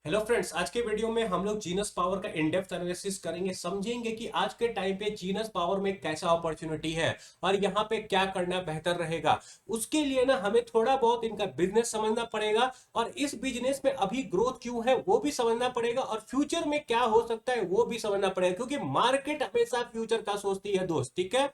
Hello friends, आज के video में हम लोग जीनस पावर का इन डेप्थ एनालिसिस करेंगे। समझेंगे कि आज के टाइम पे जीनस पावर में कैसा अपॉर्चुनिटी है और यहाँ पे क्या करना बेहतर रहेगा। उसके लिए ना हमें थोड़ा बहुत इनका बिजनेस समझना पड़ेगा और इस बिजनेस में अभी ग्रोथ क्यों है वो भी समझना पड़ेगा और फ्यूचर में क्या हो सकता है वो भी समझना पड़ेगा, क्योंकि मार्केट हमेशा फ्यूचर का सोचती है दोस्त। ठीक है,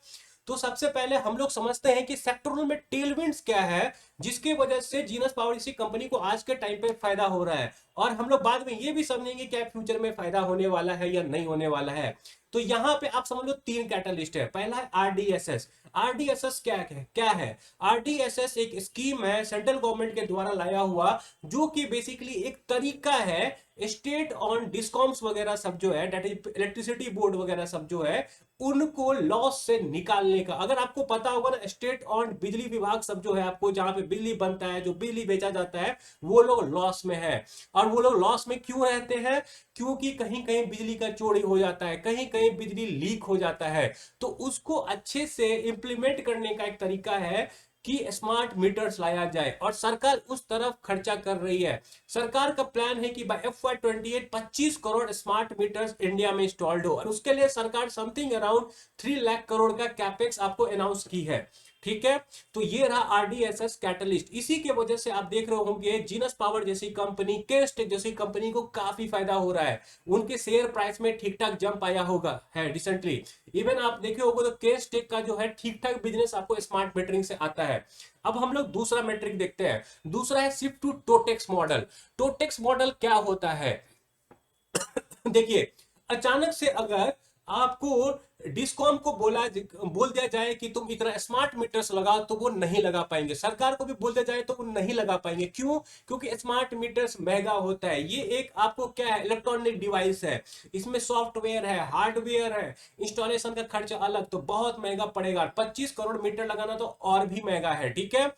तो सबसे पहले हम लोग समझते हैं कि सेक्टरों में टेलविंड्स क्या है जिसकी वजह से जीनस पावर इसी कंपनी को आज के टाइम पे फायदा हो रहा है। और हम लोग बाद में ये भी समझेंगे क्या फ्यूचर में फायदा होने वाला है या नहीं होने वाला है। तो यहाँ पे आप समझ लो तीन कैटलिस्ट है। पहला है आरडीएसएस। आरडीएसएस क्या है? आरडीएसएस एक स्कीम है सेंट्रल गवर्नमेंट के द्वारा लाया हुआ, जो कि बेसिकली एक तरीका है स्टेट ऑन डिस्कॉम्स वगैरह सब जो है, डेट इज इलेक्ट्रिसिटी बोर्ड वगैरह सब जो है, उनको लॉस से निकालने का। अगर आपको पता होगा ना, स्टेट ऑन बिजली विभाग सब जो है, आपको जहां पे बिजली बनता है, जो बिजली बेचा जाता है, वो लोग लॉस में है। और वो लोग लॉस में क्यों रहते हैं? क्योंकि कहीं कहीं बिजली का चोरी हो जाता है, कहीं कहीं बिजली लीक हो जाता है। तो उसको अच्छे से इंप्लीमेंट करने का एक तरीका है कि स्मार्ट मीटर्स लाया जाए, और सरकार उस तरफ खर्चा कर रही है। सरकार का प्लान है कि by FY 28 25 crore smart meters India में इंस्टॉल्ड हो, और उसके लिए सरकार समथिंग अराउंड 3 लाख करोड़ का कैपेक्स आपको अनाउंस की है। ठीक है, तो ये रहा आरडीएसएस कैटलिस्ट। इसी के वजह से आप देख रहे होंगे जीनस पावर जैसी कंपनी, केस्टेक जैसी कंपनी को काफी फायदा हो रहा है। उनके शेयर प्राइस में ठीक ठाक जंप आया होगा है रिसेंटली। इवन आप देखे होगे तो केस्टेक का जो है ठीक ठाक बिजनेस आपको स्मार्ट मीटरिंग से आता है। अब हम लोग दूसरा मेट्रिक देखते हैं। दूसरा है शिफ्ट टू टोटेक्स मॉडल। टोटेक्स मॉडल क्या होता है? देखिए, अचानक से अगर आपको डिस्कॉम को बोल दिया जाए कि तुम इतना स्मार्ट मीटर्स लगाओ, तो वो नहीं लगा पाएंगे। सरकार को भी बोल दिया जाए तो वो नहीं लगा पाएंगे। क्यों? क्योंकि स्मार्ट मीटर्स महंगा होता है। ये एक आपको क्या है, इलेक्ट्रॉनिक डिवाइस है। इसमें सॉफ्टवेयर है, हार्डवेयर है, इंस्टॉलेशन का खर्चा अलग, तो बहुत महंगा पड़ेगा। 25 करोड़ मीटर लगाना तो और भी महंगा है। ठीक है,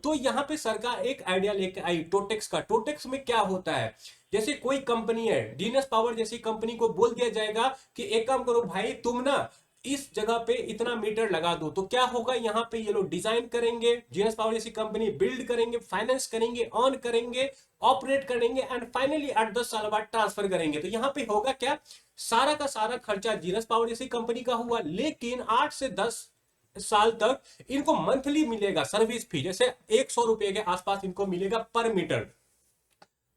तो यहां पे सरकार एक आइडिया लेके आई टोटेक्स का। टोटेक्स में क्या होता है, जैसे कोई कंपनी है, जीनस पावर जैसी कंपनी को बोल दिया जाएगा कि एक काम करो भाई, तुम ना इस जगह पे इतना मीटर लगा दो। तो क्या होगा, यहाँ पे ये लोग डिजाइन करेंगे, जीनस पावर जैसी कंपनी बिल्ड करेंगे, फाइनेंस करेंगे, ऑन करेंगे, ऑपरेट करेंगे, एंड फाइनली 8-10 साल बाद ट्रांसफर करेंगे। तो यहाँ पे होगा क्या, सारा का सारा खर्चा जीनस पावर जैसी कंपनी का हुआ, लेकिन 8 से 10 साल तक इनको मंथली मिलेगा सर्विस फी, जैसे 100 रुपए के आसपास इनको मिलेगा पर मीटर।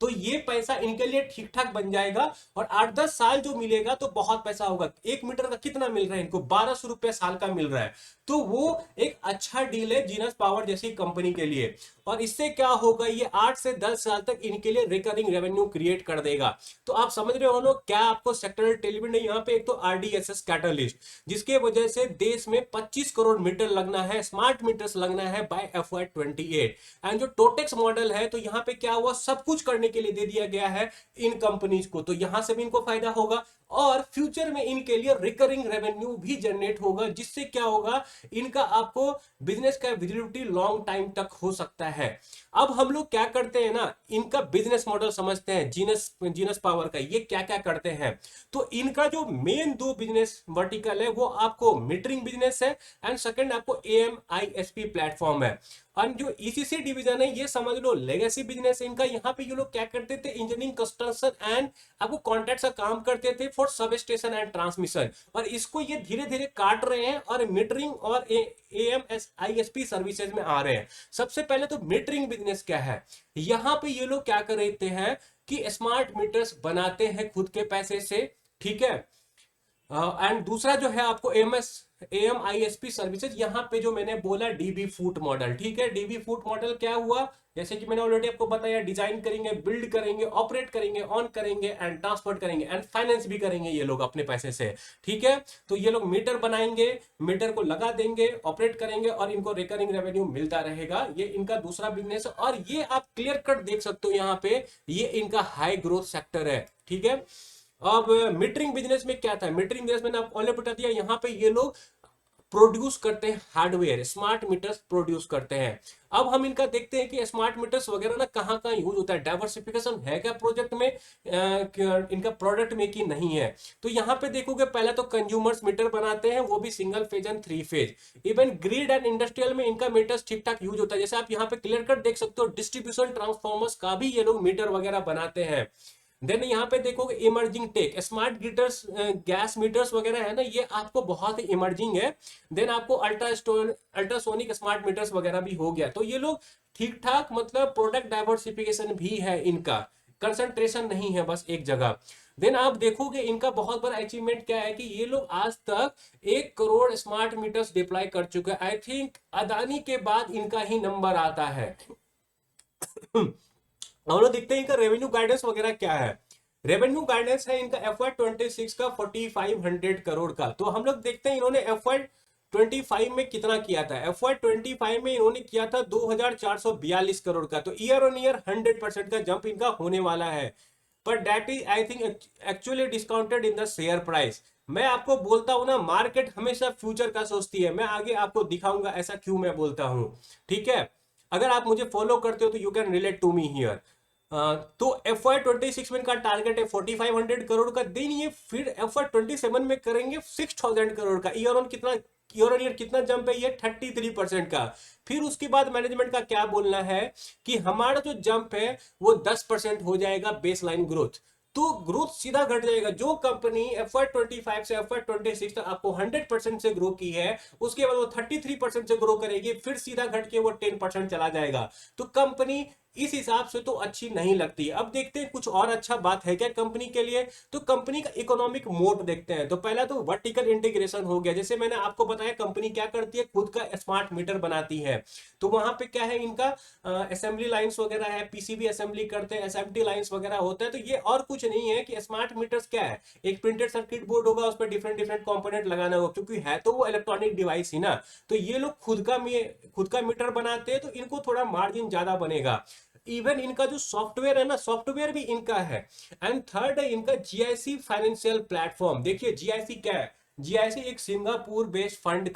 तो ये पैसा इनके लिए ठीक ठाक बन जाएगा। और 8-10 साल जो मिलेगा तो बहुत पैसा होगा। 1 मीटर का कितना मिल रहा है इनको? 1200 रुपए साल का मिल रहा है। तो वो एक अच्छा डील है जीनस पावर जैसी कंपनी के लिए। और इससे क्या होगा, ये 8 से 10 साल तक इनके लिए रिकरिंग रेवेन्यू क्रिएट कर देगा। तो आप समझ रहे हो ना क्या आपको सेक्टरल टेलीविजन है यहाँ पे। एक तो आरडीएसएस कैटलिस्ट, जिसके वजह से देश में 25 करोड़ मीटर लगना है, स्मार्ट मीटर्स लगना है बाय FY 28। एंड जो टोटेक्स मॉडल है, तो यहाँ पे क्या हुआ, सब कुछ करने के लिए दे दिया गया है इन कंपनीज को, तो यहां से भी इनको फायदा होगा। और फ्यूचर में इनके लिए रिकरिंग रेवेन्यू भी जनरेट होगा, जिससे क्या होगा, इनका आपको बिजनेस का विजिबिलिटी लॉन्ग टाइम तक हो सकता है। अब हम लोग क्या करते हैं ना, इनका बिजनेस मॉडल समझते हैं जीनस जीनस पावर का। ये क्या क्या करते हैं, तो इनका जो मेन दो बिजनेस वर्टिकल है, वो आपको मीटरिंग बिजनेस है, एंड सेकंड आपको AMISP प्लेटफॉर्म है। और जो ईसीसी डिवीजन है, ये समझ लो लेगेसी बिजनेस है इनका। यहाँ पे ये लोग क्या करते थे, इंजीनियरिंग कंस्ट्रक्शन एंड आपको कॉन्ट्रैक्ट का काम करते थे for sub station and transmission. और इसको ये धीरे धीरे काट रहे हैं और मीटरिंग और AMISP सर्विसेज में आ रहे हैं। सबसे पहले तो मीटरिंग बिजनेस क्या है, यहाँ पे ये लोग क्या कर रहे हैं कि स्मार्ट मीटर्स बनाते हैं खुद के पैसे से। ठीक है, एंड दूसरा जो है आपको AMISP सर्विसेज, यहाँ पे जो मैंने बोला डीबी फूट मॉडल। ठीक है, डीबी फूट मॉडल क्या हुआ, जैसे कि मैंने ऑलरेडी आपको बताया, डिजाइन करेंगे, बिल्ड करेंगे, ऑपरेट करेंगे, ऑन करेंगे, एंड ट्रांसपोर्ट करेंगे, एंड फाइनेंस भी करेंगे ये लोग अपने पैसे से। ठीक है, तो ये लोग मीटर बनाएंगे, मीटर को लगा देंगे, ऑपरेट करेंगे, और इनको रिकरिंग रेवेन्यू मिलता रहेगा। ये इनका दूसरा बिजनेस है, और ये आप क्लियर कट देख सकते हो यहाँ पे, ये इनका हाई ग्रोथ सेक्टर है। ठीक है, अब मीटरिंग बिजनेस में क्या था, मीटरिंग बिजनेस में आपको ऑलरेडी बता दिया, यहाँ पे ये लोग प्रोड्यूस करते हैं हार्डवेयर, स्मार्ट मीटर्स प्रोड्यूस करते हैं। अब हम इनका देखते हैं कि स्मार्ट मीटर्स वगैरह ना कहाँ कहाँ यूज होता है, डाइवर्सिफिकेशन है क्या प्रोजेक्ट में, इनका प्रोडक्ट में कि नहीं है। तो यहाँ पे देखोगे, पहले तो कंज्यूमर्स मीटर बनाते हैं, वो भी single phase and 3 phase. Even grid and industrial में इनका मीटर्स ठीक ठाक यूज होता है। जैसे आप यहाँ पे क्लियर कट देख सकते हो, डिस्ट्रीब्यूशन ट्रांसफॉर्मर्स का भी ये लोग मीटर वगैरह बनाते हैं। देन यहाँ पे देखोगे emerging tech, smart meters, gas meters वगैरह है ना, ये आपको बहुत ही इमर्जिंग है। देन आपको अल्ट्रासोनिक स्मार्ट मीटर्स वगैरह भी हो गया। तो ये लोग ठीक ठाक, मतलब प्रोडक्ट डाइवर्सिफिकेशन भी है इनका, कंसंट्रेशन नहीं है बस एक जगह। देन आप देखोगे इनका बहुत बड़ा अचीवमेंट क्या है कि ये लोग आज तक 1 करोड़ स्मार्ट मीटर्स डिप्लॉय कर चुके हैं। आई थिंक अदानी के बाद इनका ही नंबर आता है। हम लोग देखते हैं इनका रेवेन्यू गाइडेंस वगैरह क्या है। रेवेन्यू गाइडेंस है इनका FY 26 का 4500 करोड़ का। तो हम लोग देखते हैं इन्होंने FY 25 में कितना किया था। FY 25 में इन्होंने किया था 2442 करोड़ का। तो ईयर ऑन ईयर 100% का जंप इनका होने वाला है। पर that is I think actually discounted in the share price. मैं आपको बोलता हूं ना, मार्केट हमेशा फ्यूचर का सोचती है। मैं आगे आपको दिखाऊंगा ऐसा क्यों मैं बोलता हूं, ठीक है। अगर आप मुझे फॉलो करते हो तो you can relate to me here. तो FY 26 में इनका टारगेट है 4500 करोड़ का। दिन ये फिर FY 27 में करेंगे 6000 करोड़ का। ईयर ऑन ईयर कितना जंप है ये, 33% का। फिर उसके बाद मैनेजमेंट का क्या बोलना है कि हमारा जो जंप है वो 10% हो जाएगा बेसलाइन ग्रोथ। तो ग्रोथ सीधा घट जाएगा। जो कंपनी FY 25 से FY 26 तक आपको 100% से ग्रो की है, उसके बाद वो 33% से ग्रो करेगी, फिर सीधा घट के वो 10% चला जाएगा। तो कंपनी इस हिसाब से तो अच्छी नहीं लगती। अब देखते हैं कुछ और अच्छा बात है क्या कंपनी के लिए। तो कंपनी का इकोनॉमिक मोड देखते हैं। तो पहला तो वर्टिकल इंटीग्रेशन हो गया। जैसे मैंने आपको बताया कंपनी क्या करती है, खुद का स्मार्ट मीटर बनाती है। तो वहां पे क्या है इनका, असेंबली लाइंस वगैरह है, पीसीबी असेंबली करते हैं, एसएमटी लाइंस वगैरह होता है। तो ये और कुछ नहीं है कि स्मार्ट मीटर्स क्या है, एक प्रिंटेड सर्किट बोर्ड होगा, उस पर डिफरेंट डिफरेंट कंपोनेंट लगाना होगा, क्योंकि है तो वो इलेक्ट्रॉनिक डिवाइस ही ना। तो ये लोग खुद का मीटर बनाते हैं, तो इनको थोड़ा मार्जिन ज्यादा बनेगा। इवन इनका जो सॉफ्टवेयर है ना, सॉफ्टवेयर भी इनका है। एंड थर्ड है इनका जीआईसी फाइनेंशियल प्लेटफॉर्म। देखिए जीआईसी क्या है, जीआईसी एक सिंगापुर बेस्ड फंड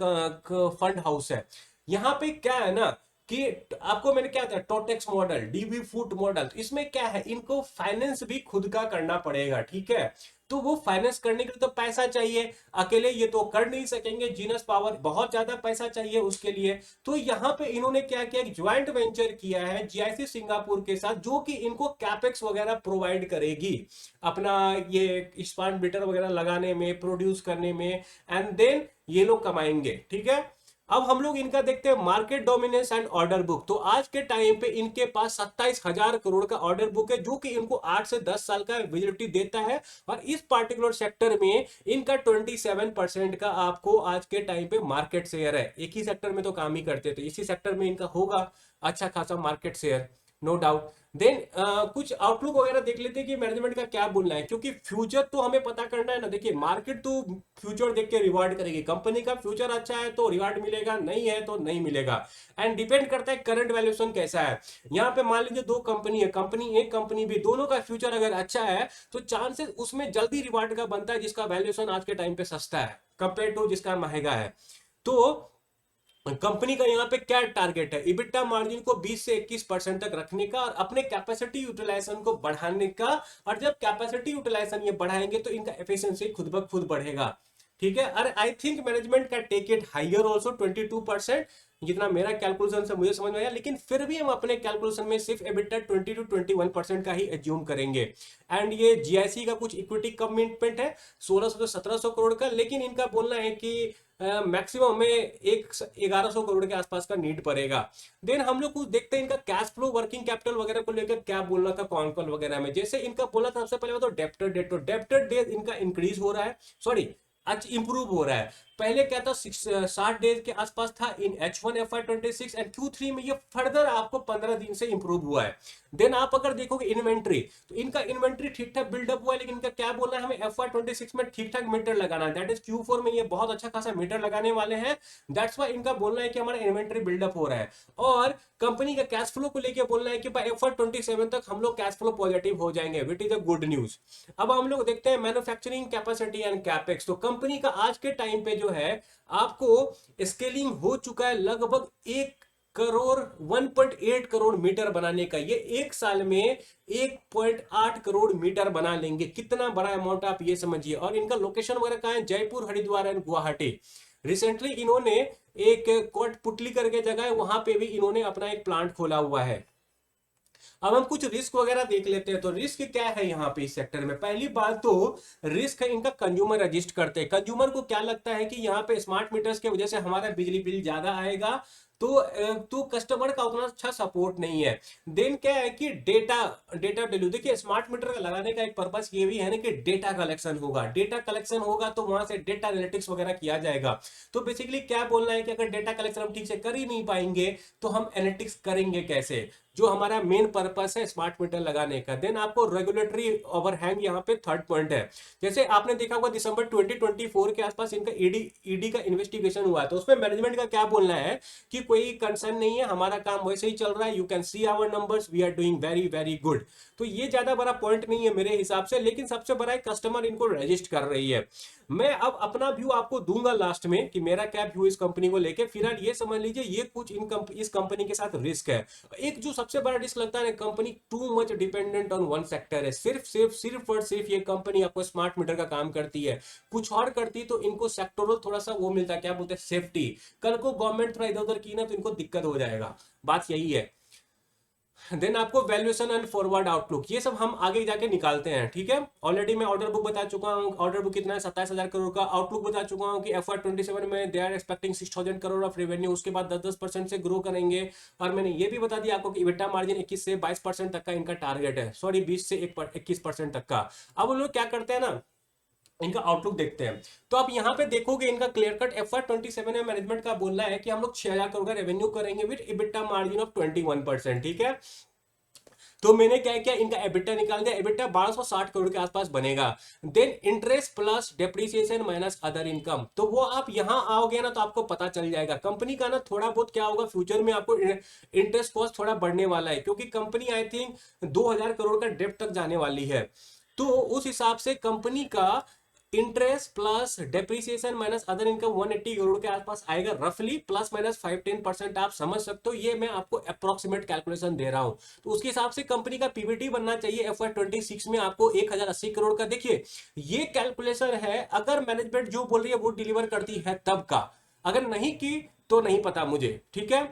हाउस है। यहाँ पे क्या है ना कि आपको मैंने क्या था, टोटेक्स मॉडल, डीबी फूड मॉडल। तो इसमें क्या है, इनको फाइनेंस भी खुद का करना पड़ेगा, ठीक है। तो वो फाइनेंस करने के लिए तो पैसा चाहिए, अकेले ये तो कर नहीं सकेंगे। जीनस पावर बहुत ज्यादा पैसा चाहिए उसके लिए। तो यहाँ पे इन्होंने क्या किया, एक ज्वाइंट वेंचर किया है जीआईसी सिंगापुर के साथ, जो कि इनको कैपेक्स वगैरह प्रोवाइड करेगी अपना ये स्मार्ट मीटर वगैरह लगाने में, प्रोड्यूस करने में। एंड देन ये लोग कमाएंगे, ठीक है। अब हम लोग इनका देखते हैं market dominance and order book. तो आज के टाइम पे इनके पास 27,000 करोड़ का ऑर्डर बुक है, जो कि इनको 8 से 10 साल का विजिबिलिटी देता है। और इस पार्टिकुलर सेक्टर में इनका 27% का आपको आज के टाइम पे मार्केट शेयर है। एक ही सेक्टर में तो काम ही करते थे, इसी सेक्टर में इनका होगा अच्छा खासा market share, no doubt. Then कुछ आउटलुक वगैरह देख लेते हैं कि मैनेजमेंट का क्या बोलना है, क्योंकि फ्यूचर तो हमें पता करना है ना। देखिए मार्केट तो फ्यूचर देख के रिवार्ड करेगी। कंपनी का फ्यूचर अच्छा है तो रिवार्ड मिलेगा, नहीं है तो नहीं मिलेगा। एंड डिपेंड करता है करंट वैल्यूएशन कैसा है। यहाँ पे मान लीजिए दो कंपनी है, कंपनी एक कंपनी भी, दोनों का फ्यूचर अगर अच्छा है तो चांसेस उसमें जल्दी रिवार्ड का बनता है जिसका वैल्यूएशन आज के टाइम पे सस्ता है कंपेयर टू जिसका महंगा है। तो कंपनी का यहाँ पे क्या टारगेट है, इबिटा मार्जिन को 20 से 21% तक रखने का, और अपने कैपेसिटी यूटिलाइजेशन को बढ़ाने का। और जब कैपेसिटी यूटिलाइजेशन ये बढ़ाएंगे तो इनका एफिशिएंसी खुद ब खुद बढ़ेगा, ठीक है। और आई थिंक मैनेजमेंट का टेक इट हाइयर ऑल्सो 22%, जितना मेरा कैलकुलेशन से मुझे समझ में आया। लेकिन फिर भी हम अपने कैलकुलेशन में सिर्फ एबिटा 20 to 21% का ही एज्यूम करेंगे। एंड ये जीआईसी का कुछ इक्विटी कमिटमेंट है 1600 से 1700 करोड़ का। लेकिन इनका बोलना है कि मैक्सिमम में 1100 करोड़ के आसपास का नीड पड़ेगा। देन हम लोग कुछ देखते हैं इनका कैश फ्लो, वर्किंग कैपिटल वगैरह को लेकर क्या बोलना था कॉन कॉल वगैरह में। जैसे इनका बोला था सबसे पहले तो डेप्टर डेट, तो डेप्टर डेट इनका इंक्रीज हो रहा है, सॉरी आज इंप्रूव हो रहा है। पहले क्या था 60 डेज के आसपास था इन H1 FY 26, एंड Q3 में ये फर्दर आपको 15 दिन से इंप्रूव हुआ है। देन आप अगर देखोगे इन्वेंट्री, तो इनका इन्वेंट्री ठीक ठाक बिल्डअप हुआ है। लेकिन इनका क्या बोलना है, हमें FY 26 में ठीक ठाक मीटर लगाना है, दैट इज Q4 में ये बहुत अच्छा खासा मीटर लगाने वाले हैं। दैट्स वाई इनका बोलना है कि हमारा इन्वेंट्री बिल्डअप हो रहा है। और कंपनी का कैश फ्लो को लेकर बोलना है कि बाय FY 27 तक हम लोग कैश फ्लो पॉजिटिव हो जाएंगे, which is a good news. अब हम लोग देखते हैं मैन्युफैक्चरिंग कैपेसिटी एंड कैपेक्स। तो कंपनी का आज के टाइम पे जो है आपको स्केलिंग हो चुका है लगभग 1.8 करोड़ मीटर बनाने का। ये एक साल में 1.8 करोड़ मीटर बना लेंगे। कितना बड़ा अमाउंट आप ये समझिए। और इनका लोकेशन वगैरह कहाँ है, जयपुर, हरिद्वार एंड गुवाहाटी। रिसेंटली इन्होंने एक कोटपुतली करके जगह है, वहां पे भी इन्होंने अपना एक प्लांट खोला हुआ है। अब हम कुछ रिस्क वगैरह देख लेते हैं। तो रिस्क क्या है यहाँ पे इस सेक्टर में? पहली बात तो रिस्क है इनका कंज्यूमर रजिस्ट करते हैं। कंज्यूमर को क्या लगता है कि यहाँ पे स्मार्ट मीटर्स की वजह से हमारा बिजली बिल ज्यादा आएगा, तो कस्टमर का उतना अच्छा सपोर्ट नहीं है। देन क्या है कि डेटा डेटा वैल्यू, देखिए स्मार्ट मीटर का लगाने का एक पर्पस ये भी है ना कि डेटा कलेक्शन होगा। डेटा कलेक्शन होगा तो वहां से डेटा एनालिटिक्स वगैरह किया जाएगा। तो बेसिकली क्या बोलना है कि अगर डेटा कलेक्शन हम ठीक से कर ही नहीं पाएंगे तो हम एनालिटिक्स करेंगे कैसे, जो हमारा मेन पर्पस है स्मार्ट मीटर लगाने का। देन आपको रेगुलेटरी ओवरहैंग यहाँ पे थर्ड पॉइंट है। जैसे आपने देखा होगा दिसंबर 2024 के आसपास इनका ईडी का इन्वेस्टिगेशन हुआ, तो उसमें मैनेजमेंट का क्या बोलना है कि कोई कंसर्न नहीं है, हमारा काम वैसे ही चल रहा है, you can see our numbers, we are doing very very good. तो ये ज्यादा बड़ा पॉइंट नहीं है मेरे हिसाब से, लेकिन सबसे बड़ा है कस्टमर इनको रजिस्ट कर रही है। मैं अब अपना व्यू आपको दूंगा लास्ट में कि मेरा क्या व्यू इस कंपनी को लेके। फिलहाल ये समझ लीजिए ये कुछ इस कंपनी के साथ रिस्क है। एक जो सबसे बड़ा रिस्क लगता है, company too much dependent on one sector है। सिर्फ और सिर्फ ये कंपनी आपको स्मार्ट मीटर का काम करती है, कुछ और करती तो इनको सेक्टोरल थोड़ा सा वो मिलता, क्या बोलते हैं, सेफ्टी। कल को गवर्नमेंट थोड़ा इधर उधर की ना तो इनको दिक्कत हो जाएगा, बात यही है। देन आपको वैल्यूएशन एंड फॉरवर्ड आउटलुक, ये सब हम आगे जाके निकालते हैं, ठीक है। ऑलरेडी मैं ऑर्डर बुक बता चुका हूँ, ऑर्डर बुक कितना है 27,000 करोड़ का। आउटलुक बता चुका हूँ कि FY27 में they are expecting 6,000 crore of revenue, उसके बाद 10% से ग्रो करेंगे। और मैंने ये भी बता दिया आपको कि इबिटा मार्जिन 21 से 22% तक का इनका टारगेट है, सॉरी 20 से 21% तक का। अब वो लोग क्या करते हैं ना, इनका आउटलुक देखते हैं। तो आप यहां पे देखोगे इनका क्लियर कट FY27 में मैनेजमेंट का बोलना है कि हम लोग 6,000 करोड़ का रेवेन्यू करेंगे विद इबिटा मार्जिन ऑफ 21%, ठीक है। तो मैंने क्या किया, इनका एबिटा निकाल दिया, एबिटा 1260 करोड़ के आसपास बनेगा। Then interest plus depreciation minus other income, तो वो आप यहां आओगे ना तो आपको पता चल जाएगा कंपनी का ना थोड़ा बहुत क्या होगा फ्यूचर में। आपको इंटरेस्ट कॉस्ट थोड़ा बढ़ने वाला है, क्योंकि कंपनी आई थिंक 2,000 करोड़ का डेप्ट तक जाने वाली है। तो उस हिसाब से कंपनी का interest plus depreciation minus other income 180 crore के आसपास आएगा रफली, प्लस माइनस 5-10% आप समझ सकते हो। ये मैं आपको अप्रोक्सीमेट कैलकुलेशन दे रहा हूं। तो उसके हिसाब से कंपनी का पीबीटी बनना चाहिए FY26 में आपको 1,080 करोड़ का। देखिए ये कैलकुलेशन है, अगर मैनेजमेंट जो बोल रही है वो डिलीवर करती है तब का, अगर नहीं की तो नहीं पता मुझे, ठीक है।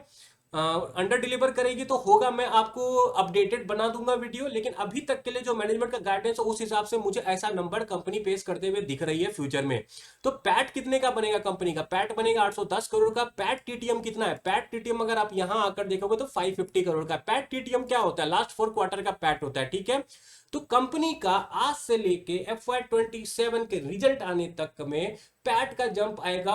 अंडर डिलीवर करेगी तो होगा, मैं आपको अपडेटेड बना दूंगा वीडियो। लेकिन अभी तक के लिए जो मैनेजमेंट का गाइडेंस है उस हिसाब से मुझे ऐसा नंबर कंपनी पेश करते हुए दिख रही है फ्यूचर में। तो पैट कितने का बनेगा कंपनी का? पैट बनेगा 810 करोड़ का। पैट टीटीएम कितना है? पैट टीटीएम अगर आप यहां आकर देखोगे तो 550 करोड़ का। पैट टीटीएम क्या होता है? लास्ट 4 क्वार्टर का पैट होता है, ठीक है। तो कंपनी का आज से लेके FY27 के रिजल्ट आने तक में पैट का जंप आएगा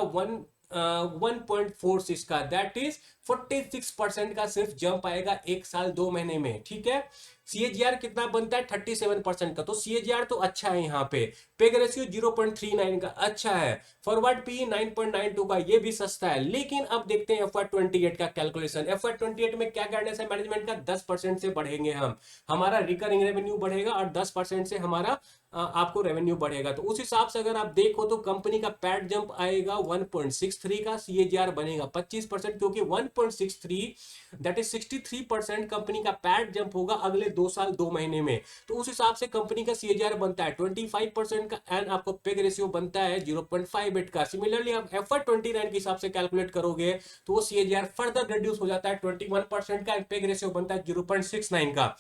1.46 का, दैट इज 46% का सिर्फ जंप आएगा 1 साल 2 महीने में, ठीक है। सीएजीआर कितना बनता है? 37% का, तो सीएजीआर तो अच्छा है। यहाँ पे पेग रेशियो 0.39 का अच्छा है। फॉरवर्ड पी 9.92 का, ये भी सस्ता है। लेकिन अब देखते हैं FY28 का कैलकुलेशन। FY28 में क्या गाइडेंस है मैनेजमेंट का? 10% से बढ़ेंगे हम, हमारा रिकरिंग रेवेन्यू बढ़ेगा और 10% से हमारा आपको रेवेन्यू बढ़ेगा। तो उस हिसाब से अगर आप देखो तो कंपनी का पैट जंप आएगा 1.63 का, सीएजीआर बनेगा 25%, क्योंकि 1.63 दैट इज 63% कंपनी का पैट जंप होगा अगले 2 साल 2 महीने में। तो उस हिसाब से कंपनी का सीएजीआर बनता है 25% का एंड आपको पेग रेशियो बनता है 0.58 का। सिमिलरली आप FY29 के हिसाब से कैलकुलेट करोगे तो वो सीएजीआर फर्दर रिड्यूस हो जाता है 21% का एंड पेग रेशियो बनता है 0.69 का।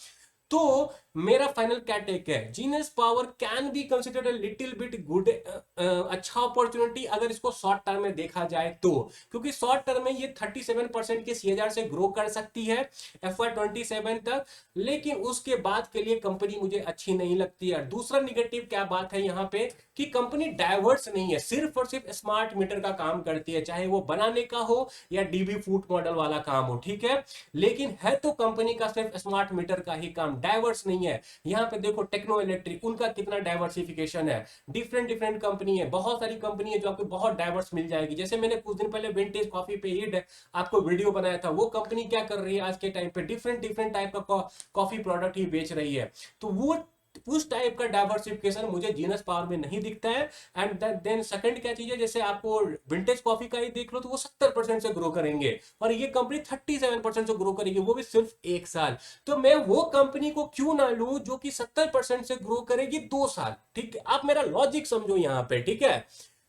तो मेरा फाइनल क्या टेक है, genius power can be considered little bit good, अच्छा अपॉर्चुनिटी अगर इसको शॉर्ट टर्म में देखा जाए तो, क्योंकि शॉर्ट टर्म में ये 37% के सीएजीआर से ग्रो कर सकती है FY27 तक, लेकिन उसके बाद के लिए कंपनी मुझे अच्छी नहीं लगती है। दूसरा निगेटिव क्या बात है यहाँ पे कि कंपनी डाइवर्स नहीं है, सिर्फ और सिर्फ स्मार्ट मीटर का काम करती है, चाहे वो बनाने का हो या डीबी फूट मॉडल वाला काम हो, ठीक है। लेकिन है तो कंपनी का सिर्फ स्मार्ट मीटर का ही काम, डाइवर्स नहीं है। यहाँ पे देखो टेक्नो इलेक्ट्रिक, उनका कितना डाइवर्सिफिकेशन है, डिफरेंट डिफरेंट कंपनी है, बहुत सारी कंपनी है जो आपको बहुत डाइवर्स मिल जाएगी। जैसे मैंने कुछ दिन पहले विंटेज कॉफी पे ही आपको वीडियो बनाया था, वो कंपनी क्या कर रही है आज के टाइम पे, डिफरेंट डिफरेंट टाइप का कॉफी प्रोडक्ट ही बेच रही है। तो वो उस टाइप का डाइवर्सिफिकेशन मुझे जीनस पावर में नहीं दिखता है। एंड देन सेकंड क्या चीज है, जैसे आपको विंटेज कॉफी का ही देख लो तो वो 70% से ग्रो करेंगे और ये कंपनी 37% से ग्रो करेगी, वो भी सिर्फ 1 साल। तो मैं वो कंपनी को क्यों ना लूं जो कि 70% से ग्रो करेगी 2 साल, ठीक है। आप मेरा लॉजिक समझो यहाँ पे, ठीक है।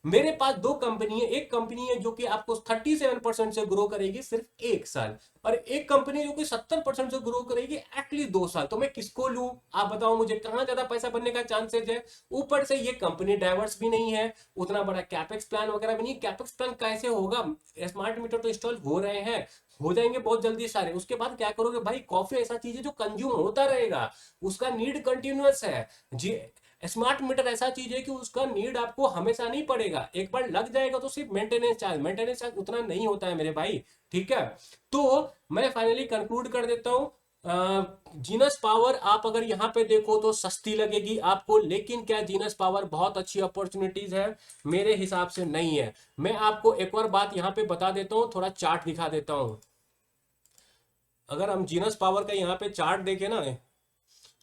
मेरे पास दो कंपनी है, एक कंपनी है जो कि आपको 37% से ग्रो करेगी सिर्फ 1 साल, और एक कंपनी जो कि 70% से ग्रो करेगी एटलीस्ट 2 साल। तो मैं किसको लूं आप बताओ मुझे, कहां ज्यादा पैसा बनने का चांसेस है। ऊपर से ये कंपनी डाइवर्स भी नहीं है, उतना बड़ा कैपेक्स प्लान वगैरह भी नहीं। कैपेक्स प्लान कैसे होगा, स्मार्ट मीटर तो इंस्टॉल हो रहे हैं, हो जाएंगे बहुत जल्दी सारे। उसके बाद क्या करोगे भाई, कॉफी ऐसा चीज है जो कंज्यूम होता रहेगा, उसका नीड कंटिन्यूअस है जी। स्मार्ट मीटर ऐसा चीज है कि उसका नीड आपको हमेशा नहीं पड़ेगा, एक बार लग जाएगा तो सिर्फ मेंटेनेंस चार्ज उतना नहीं होता है मेरे भाई, ठीक है। तो मैं फाइनली कंक्लूड कर देता हूं, जीनस पावर आप अगर यहाँ पे देखो तो सस्ती लगेगी आपको, लेकिन क्या जीनस पावर बहुत अच्छी अपॉर्चुनिटीज है, मेरे हिसाब से नहीं है। मैं आपको एक और बात यहाँ पे बता देता हूँ, थोड़ा चार्ट दिखा देता हूँ। अगर हम जीनस पावर का यहाँ पे चार्ट देखें ना,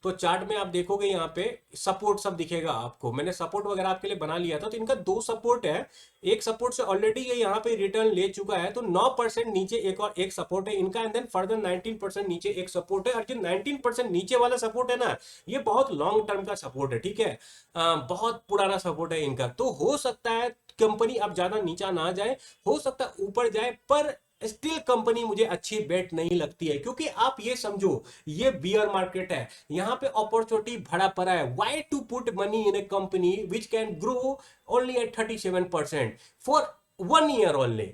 तो चार्ट में आप देखोगे यहाँ पे सपोर्ट सब दिखेगा आपको, मैंने सपोर्ट वगैरह आपके लिए बना लिया था। तो इनका दो सपोर्ट है, एक सपोर्ट से ऑलरेडी ये यहाँ पे रिटर्न ले चुका है, तो 9% नीचे एक और एक सपोर्ट है इनका, एंड देन फर्दर 19% नीचे एक सपोर्ट है। और जो 19% नीचे वाला सपोर्ट है ना, ये बहुत लॉन्ग टर्म का सपोर्ट है, ठीक है, बहुत पुराना सपोर्ट है इनका। तो हो सकता है कंपनी अब ज्यादा नीचा ना जाए, हो सकता है ऊपर जाए, पर स्टिल कंपनी मुझे अच्छी बेट नहीं लगती है, क्योंकि आप ये समझो ये बियर मार्केट है, यहाँ पे अपॉर्चुनिटी भरा पड़ा है। Why to put money in a company which can grow only at 37% for 1 year only,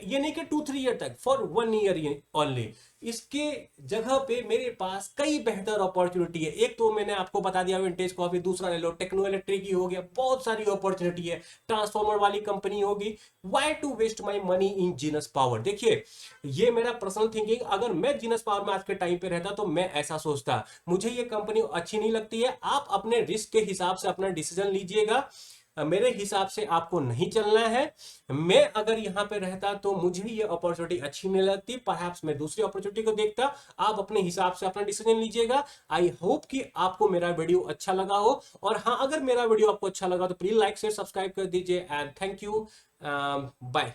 ये नहीं कि 2-3 ईयर तक, फॉर 1 ईयर ओनली। इसके जगह पे मेरे पास कई बेहतर अपॉर्चुनिटी है। एक तो मैंने आपको बता दिया विंटेज कॉफी, दूसरा ले लो टेक्नो इलेक्ट्रिक ही हो गया, बहुत सारी अपॉर्चुनिटी है, ट्रांसफॉर्मर वाली कंपनी होगी। Why to waste my money in Genus Power. देखिए ये मेरा पर्सनल थिंकिंग, अगर मैं जीनस पावर में आज के टाइम पे रहता तो मैं ऐसा सोचता, मुझे ये कंपनी अच्छी नहीं लगती है। आप अपने रिस्क के हिसाब से अपना डिसीजन लीजिएगा, मेरे हिसाब से आपको नहीं चलना है। मैं अगर यहां पे रहता तो मुझे ये अपॉर्चुनिटी अच्छी नहीं लगती, परहैप्स मैं दूसरी अपॉर्चुनिटी को देखता। आप अपने हिसाब से अपना डिसीजन लीजिएगा। आई होप कि आपको मेरा वीडियो अच्छा लगा हो, और हाँ अगर मेरा वीडियो आपको अच्छा लगा तो प्लीज लाइक शेयर सब्सक्राइब कर दीजिए, एंड थैंक यू, बाय।